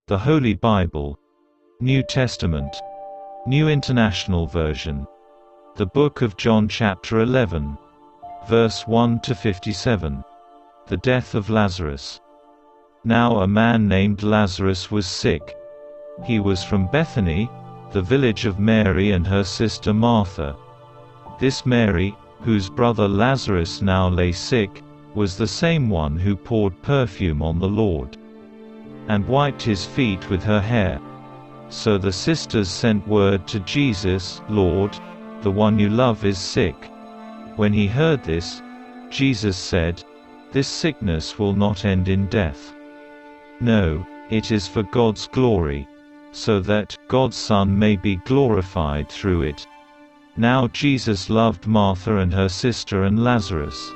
The Holy Bible, New Testament, New International Version. The Book of John chapter 11, verse 1 to 57. The Death of Lazarus. Now a man named Lazarus was sick. He was from Bethany, the village of Mary and her sister Martha. This Mary, whose brother Lazarus now lay sick, was the same one who poured perfume on the Lord, and wiped his feet with her hair. So the sisters sent word to Jesus, "Lord, the one you love is sick." When he heard this, Jesus said, "This sickness will not end in death. No, it is for God's glory, so that God's Son may be glorified through it." Now Jesus loved Martha and her sister and Lazarus.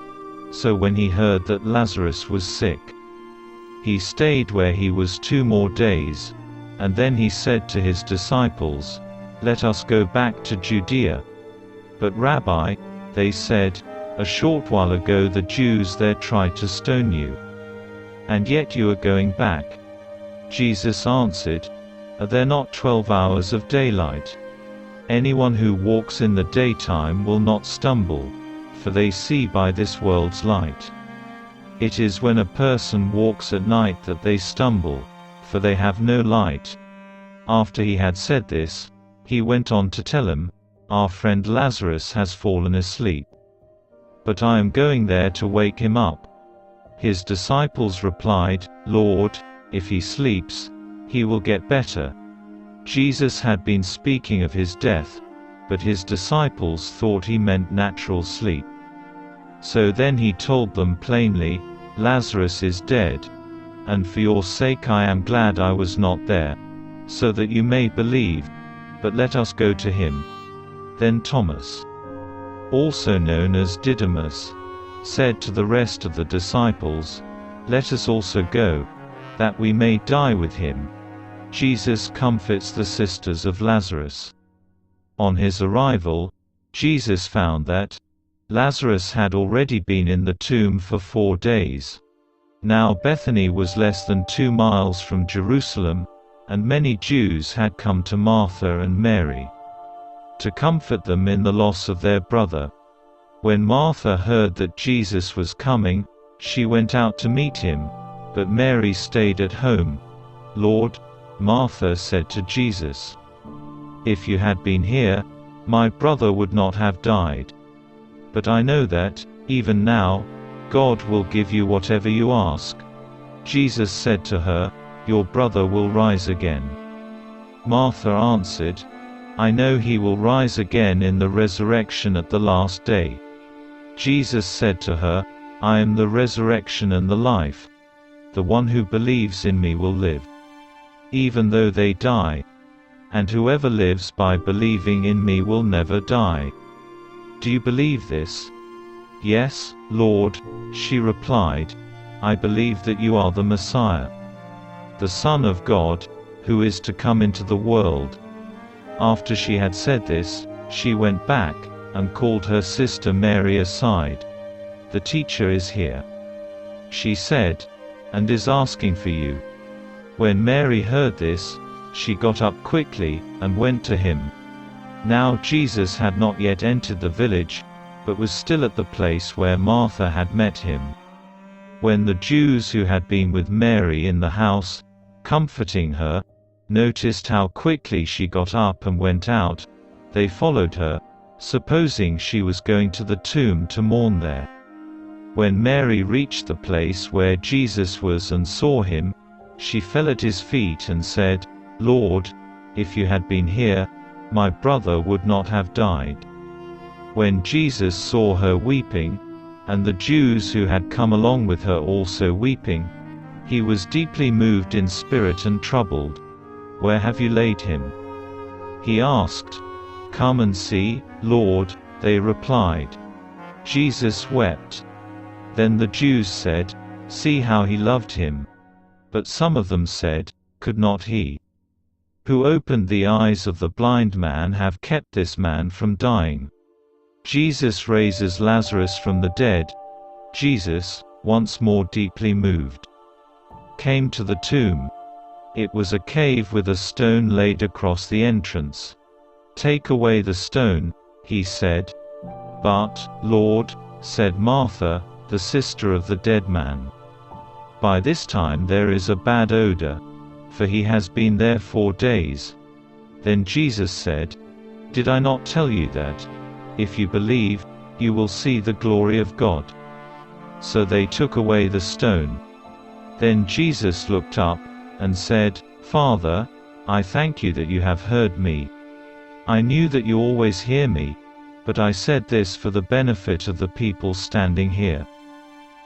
So when he heard that Lazarus was sick, he stayed where he was 2 more days, and then he said to his disciples, "Let us go back to Judea." "But Rabbi," they said, "a short while ago the Jews there tried to stone you, and yet you are going back." Jesus answered, "Are there not 12 hours of daylight? Anyone who walks in the daytime will not stumble, for they see by this world's light. It is when a person walks at night that they stumble, for they have no light." After he had said this, he went on to tell him, "Our friend Lazarus has fallen asleep, but I am going there to wake him up." His disciples replied, "Lord, if he sleeps, he will get better." Jesus had been speaking of his death, but his disciples thought he meant natural sleep. So then he told them plainly, "Lazarus is dead, and for your sake I am glad I was not there, so that you may believe, but let us go to him." Then Thomas, also known as Didymus, said to the rest of the disciples, "Let us also go, that we may die with him." Jesus comforts the sisters of Lazarus. On his arrival, Jesus found that Lazarus had already been in the tomb for 4 days. Now Bethany was less than 2 miles from Jerusalem, and many Jews had come to Martha and Mary to comfort them in the loss of their brother. When Martha heard that Jesus was coming, she went out to meet him, but Mary stayed at home. "Lord," Martha said to Jesus, "if you had been here, my brother would not have died. But I know that, even now, God will give you whatever you ask." Jesus said to her, "Your brother will rise again." Martha answered, "I know he will rise again in the resurrection at the last day." Jesus said to her, "I am the resurrection and the life. The one who believes in me will live, even though they die. And whoever lives by believing in me will never die. Do you believe this?" "Yes, Lord," she replied. "I believe that you are the Messiah, the Son of God, who is to come into the world." After she had said this, she went back, and called her sister Mary aside. "The teacher is here," she said, "and is asking for you." When Mary heard this, she got up quickly, and went to him. Now Jesus had not yet entered the village, but was still at the place where Martha had met him. When the Jews who had been with Mary in the house, comforting her, noticed how quickly she got up and went out, they followed her, supposing she was going to the tomb to mourn there. When Mary reached the place where Jesus was and saw him, she fell at his feet and said, "Lord, if you had been here, my brother would not have died." When Jesus saw her weeping, and the Jews who had come along with her also weeping, he was deeply moved in spirit and troubled. "Where have you laid him?" he asked. "Come and see, Lord," they replied. Jesus wept. Then the Jews said, "See how he loved him." But some of them said, "Could not he who opened the eyes of the blind man have kept this man from dying?" Jesus raises Lazarus from the dead. Jesus, once more deeply moved, came to the tomb. It was a cave with a stone laid across the entrance. "Take away the stone," he said. "But, Lord," said Martha, the sister of the dead man, "by this time there is a bad odor, for he has been there 4 days." Then Jesus said, "Did I not tell you that, if you believe, you will see the glory of God?" So they took away the stone. Then Jesus looked up, and said, "Father, I thank you that you have heard me. I knew that you always hear me, but I said this for the benefit of the people standing here,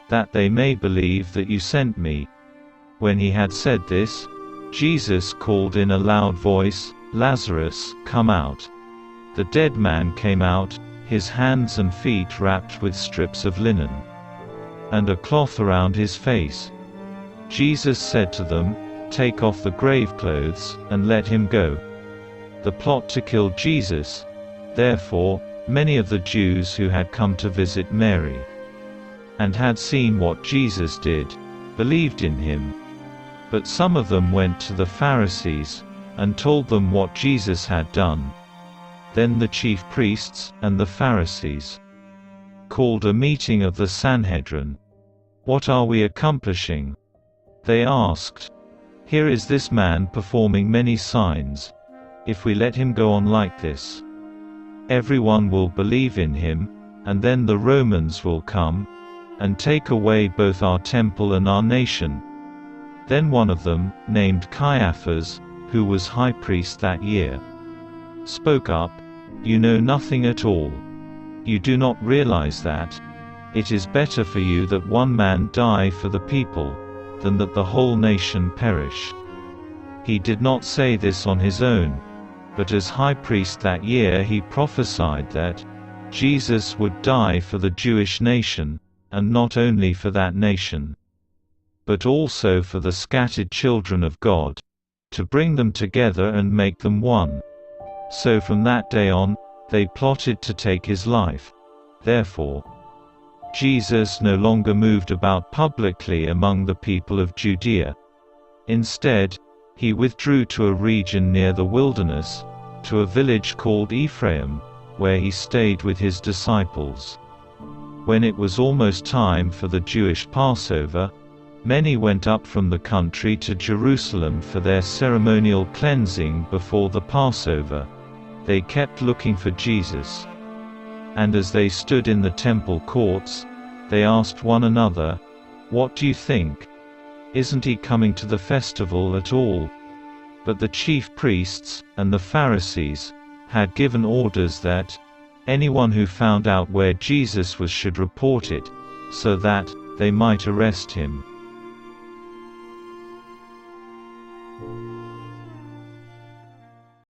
that they may believe that you sent me." When he had said this, Jesus called in a loud voice, "Lazarus, come out." The dead man came out, his hands and feet wrapped with strips of linen, and a cloth around his face. Jesus said to them, "Take off the grave clothes, and let him go." The plot to kill Jesus. Therefore, many of the Jews who had come to visit Mary, and had seen what Jesus did, believed in him. But some of them went to the Pharisees, and told them what Jesus had done. Then the chief priests, and the Pharisees, called a meeting of the Sanhedrin. "What are we accomplishing?" they asked. "Here is this man performing many signs. If we let him go on like this, everyone will believe in him, and then the Romans will come, and take away both our temple and our nation." Then one of them, named Caiaphas, who was high priest that year, spoke up, "You know nothing at all. You do not realize that it is better for you that one man die for the people, than that the whole nation perish." He did not say this on his own, but as high priest that year he prophesied that Jesus would die for the Jewish nation, and not only for that nation, but also for the scattered children of God, to bring them together and make them one. So from that day on, they plotted to take his life. Therefore, Jesus no longer moved about publicly among the people of Judea. Instead, he withdrew to a region near the wilderness, to a village called Ephraim, where he stayed with his disciples. When it was almost time for the Jewish Passover, many went up from the country to Jerusalem for their ceremonial cleansing before the Passover. They kept looking for Jesus. And as they stood in the temple courts, they asked one another, "What do you think? Isn't he coming to the festival at all?" But the chief priests, and the Pharisees, had given orders that anyone who found out where Jesus was should report it, so that they might arrest him.